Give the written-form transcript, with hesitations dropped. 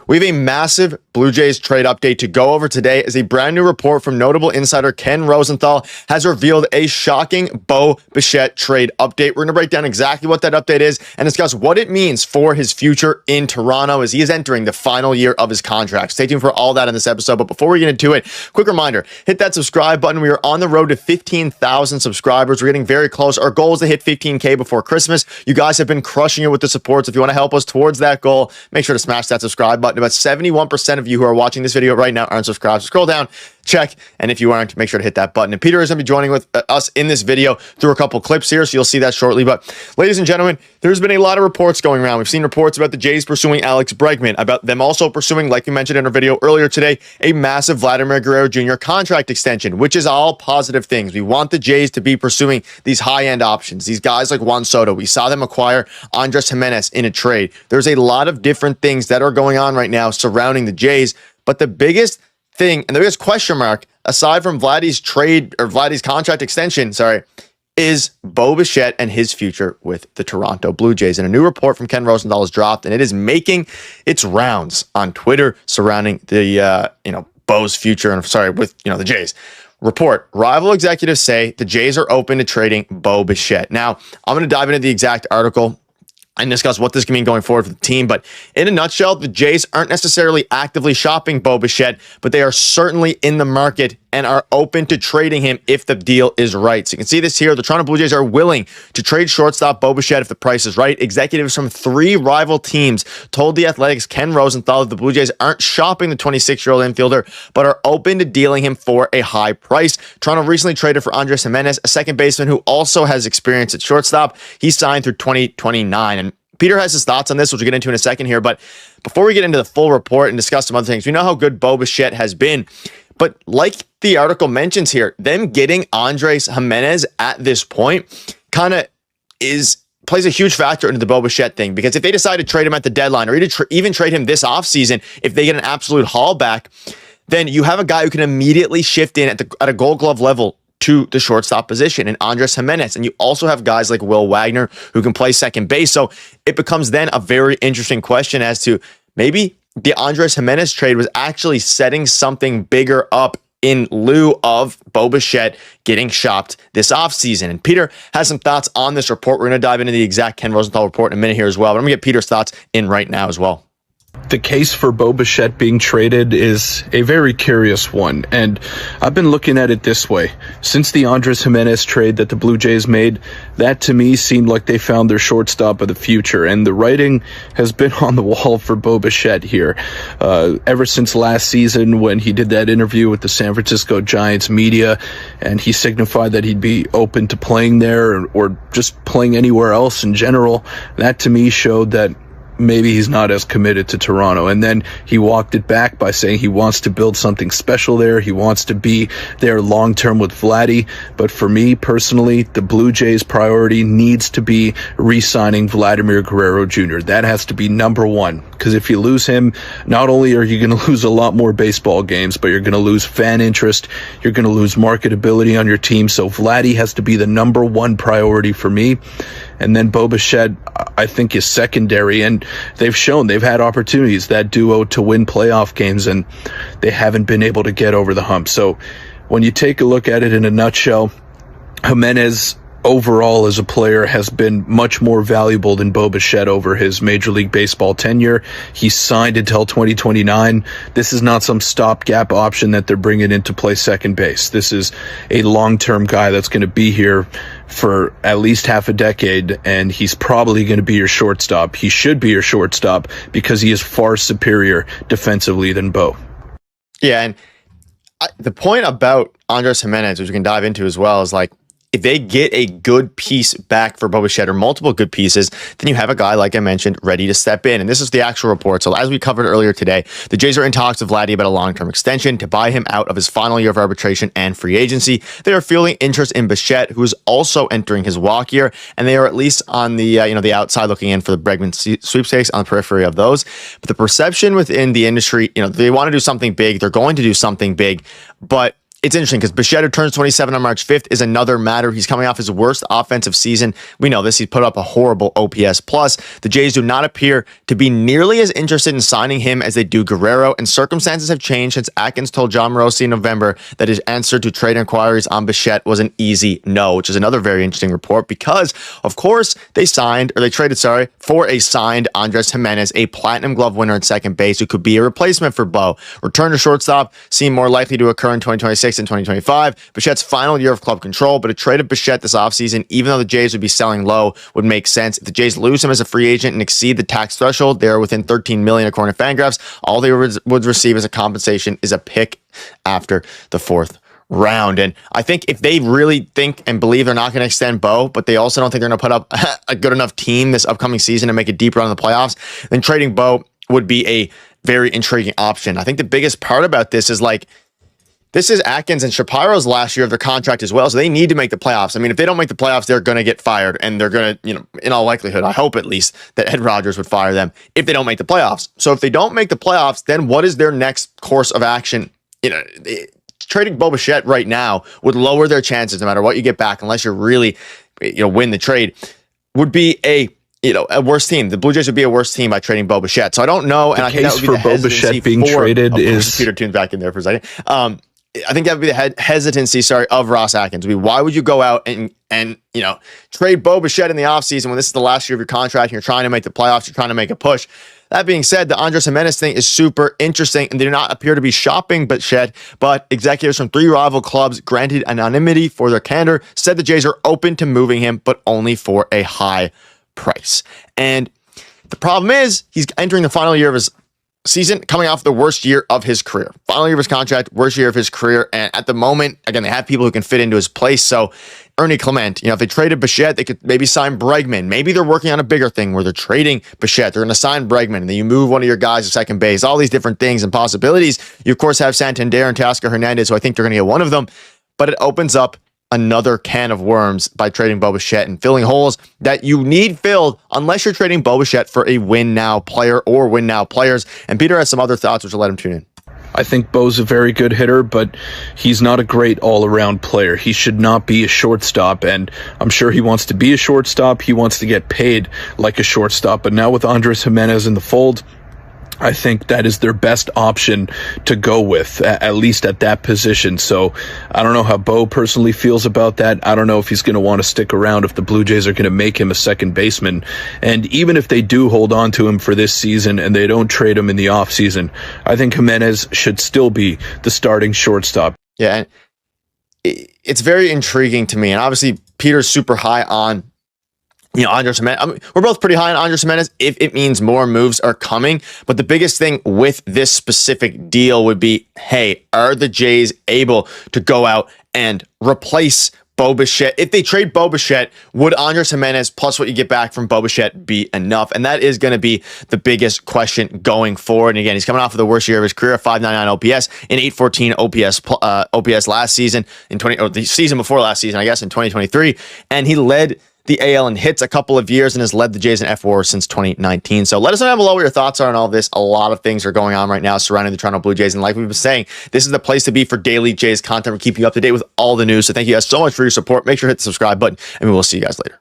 We have a massive Blue Jays trade update to go over today as a brand new report from notable insider Ken Rosenthal has revealed a shocking Bo Bichette trade update. We're going to break down exactly what that update is and discuss what it means for his future in Toronto as he is entering the final year of his contract. Stay tuned for all that in this episode. But before we get into it, quick reminder, hit that subscribe button. We are on the road to 15,000 subscribers. We're getting very close. Our goal is to hit 15K before Christmas. You guys have been crushing it with the support. So if you want to help us towards that goal, make sure to smash that subscribe button. About 71% of you who are watching this video right now aren't subscribed. So scroll down, check, and if you aren't, make sure to hit that button. And Peter is going to be joining with us in this video through a couple clips here, so you'll see that shortly. But ladies and gentlemen, there's been a lot of reports going around. We've seen reports about the Jays pursuing Alex Bregman, about them also pursuing, like we mentioned in our video earlier today, a massive Vladimir Guerrero Jr. contract extension, which is all positive things. We want the Jays to be pursuing these high-end options, these guys like Juan Soto. We saw them acquire Andres Jimenez in a trade. There's a lot of different things that are going on right now surrounding the Jays, but the biggest thing and the biggest question mark, aside from Vladdy's contract extension, is Bo Bichette and his future with the Toronto Blue Jays. And a new report from Ken Rosenthal is dropped, and it is making its rounds on Twitter surrounding the Bo's future and with the Jays. Report: rival executives say the Jays are open to trading Bo Bichette. Now, I'm going to dive into the exact article and discuss what this can mean going forward for the team. But in a nutshell, the Jays aren't necessarily actively shopping Bo Bichette, but they are certainly in the market and are open to trading him if the deal is right. So you can see this here. The Toronto Blue Jays are willing to trade shortstop Bo Bichette if the price is right. Executives from 3 rival teams told The Athletic's Ken Rosenthal that the Blue Jays aren't shopping the 26-year-old infielder, but are open to dealing him for a high price. Toronto recently traded for Andres Jimenez, a second baseman who also has experience at shortstop. He signed through 2029. And Peter has his thoughts on this, which we'll get into in a second here. But before we get into the full report and discuss some other things, we know how good Bo Bichette has been. But like the article mentions here, them getting Andres Jimenez at this point plays a huge factor into the Bo Bichette thing, because if they decide to trade him at the deadline or even trade him this offseason, if they get an absolute haul back, then you have a guy who can immediately shift in at a Gold Glove level to the shortstop position in Andres Jimenez. And you also have guys like Will Wagner who can play second base. So it becomes then a very interesting question as to maybe the Andres Jimenez trade was actually setting something bigger up in lieu of Bo Bichette getting shopped this offseason. And Peter has some thoughts on this report. We're going to dive into the exact Ken Rosenthal report in a minute here as well. But I'm going to get Peter's thoughts in right now as well. The case for Bo Bichette being traded is a very curious one, and I've been looking at it this way. Since the Andres Jimenez trade that the Blue Jays made, that to me seemed like they found their shortstop of the future, and the writing has been on the wall for Bo Bichette here. Ever since last season when he did that interview with the San Francisco Giants media, and he signified that he'd be open to playing there or just playing anywhere else in general, that to me showed that maybe he's not as committed to Toronto. And then he walked it back by saying he wants to build something special there. He wants to be there long-term with Vladdy. But for me personally, the Blue Jays' priority needs to be re-signing Vladimir Guerrero Jr. That has to be number one. Because if you lose him, not only are you going to lose a lot more baseball games, but you're going to lose fan interest. You're going to lose marketability on your team. So Vladdy has to be the number one priority for me. And then Bo Bichette, I think, is secondary. And they've shown they've had opportunities, that duo, to win playoff games, and they haven't been able to get over the hump. So when you take a look at it in a nutshell, Jimenez overall as a player has been much more valuable than Bo Bichette over his Major League Baseball tenure. He's signed until 2029. This is not some stopgap option that they're bringing in to play second base. This is a long-term guy that's going to be here for at least half a decade, and he's probably going to be your shortstop. He should be your shortstop because he is far superior defensively than Bo. Yeah, and the point about Andres Jimenez, which we can dive into as well, is like, if they get a good piece back for Bo Bichette or multiple good pieces, then you have a guy, like I mentioned, ready to step in. And this is the actual report. So as we covered earlier today, the Jays are in talks with Vladdy about a long-term extension to buy him out of his final year of arbitration and free agency. They are feeling interest in Bichette, who is also entering his walk year, and they are at least on the the outside looking in for the Bregman sweepstakes on the periphery of those. But the perception within the industry, they want to do something big. They're going to do something big, but it's interesting because Bichette, who turns 27 on March 5th, is another matter. He's coming off his worst offensive season. We know this. He's put up a horrible OPS plus. The Jays do not appear to be nearly as interested in signing him as they do Guerrero, and circumstances have changed since Atkins told John Morosi in November that his answer to trade inquiries on Bichette was an easy no, which is another very interesting report because, of course, they traded for a signed Andres Jimenez, a Platinum Glove winner at second base who could be a replacement for Bo. Return to shortstop seem more likely to occur in 2026 and 2025. Bichette's final year of club control, but a trade of Bichette this offseason, even though the Jays would be selling low, would make sense. If the Jays lose him as a free agent and exceed the tax threshold, they're within $13 million according to Fangraphs. All they would receive as a compensation is a pick after the fourth round. And I think if they really think and believe they're not going to extend Bo, but they also don't think they're going to put up a good enough team this upcoming season to make a deep run in the playoffs, then trading Bo would be a very intriguing option. I think the biggest part about this is this is Atkins and Shapiro's last year of their contract as well, so they need to make the playoffs. I mean, if they don't make the playoffs, they're going to get fired, and they're going to, in all likelihood, I hope at least, that Ed Rogers would fire them if they don't make the playoffs. So if they don't make the playoffs, then what is their next course of action? Trading Bo Bichette right now would lower their chances, no matter what you get back, unless you really, win the trade, would be a worse team. The Blue Jays would be a worse team by trading Bo Bichette. So I don't know, and I think that would be the Bo Bichette being traded is Peter Toon's back in there for a second. I think that would be the hesitancy, of Ross Atkins. Why would you go out and trade Bo Bichette in the offseason when this is the last year of your contract and you're trying to make the playoffs, you're trying to make a push? That being said, the Andres Jimenez thing is super interesting, and they do not appear to be shopping Bichette, but executives from 3 rival clubs, granted anonymity for their candor, said the Jays are open to moving him, but only for a high price. And the problem is he's entering the final year of his season, coming off the worst year of his career. Final year of his contract, worst year of his career. And at the moment, again, they have people who can fit into his place. So Ernie Clement, if they traded Bichette, they could maybe sign Bregman. Maybe they're working on a bigger thing where they're trading Bichette. They're going to sign Bregman, and then you move one of your guys to second base. All these different things and possibilities. You, of course, have Santander and Teoscar Hernandez, so I think they're going to get one of them. But it opens up another can of worms by trading Bo Bichette and filling holes that you need filled unless you're trading Bo Bichette for a win-now player or win-now players. And Peter has some other thoughts, which will let him tune in. I think Bo's a very good hitter, but he's not a great all-around player. He should not be a shortstop, and I'm sure he wants to be a shortstop. He wants to get paid like a shortstop, but now with Andres Jimenez in the fold, I think that is their best option to go with, at least at that position. So I don't know how Bo personally feels about that. I don't know if he's going to want to stick around if the Blue Jays are going to make him a second baseman. And even if they do hold on to him for this season and they don't trade him in the offseason, I think Jimenez should still be the starting shortstop. Yeah, and it's very intriguing to me. And obviously, Peter's super high on Andres Jimenez. We're both pretty high on Andres Jimenez if it means more moves are coming. But the biggest thing with this specific deal would be, hey, are the Jays able to go out and replace Bo Bichette? If they trade Bo Bichette, would Andres Jimenez plus what you get back from Bo Bichette be enough? And that is going to be the biggest question going forward. And again, he's coming off of the worst year of his career, 599 OPS, and 814 OPS last season, the season before last season, I guess, in 2023. And he led the AL in hits a couple of years and has led the Jays in FWAR since 2019. So let us know down below what your thoughts are on all this. A lot of things are going on right now surrounding the Toronto Blue Jays. And like we've been saying, this is the place to be for daily Jays content. We're keeping you up to date with all the news. So thank you guys so much for your support. Make sure to hit the subscribe button, and we will see you guys later.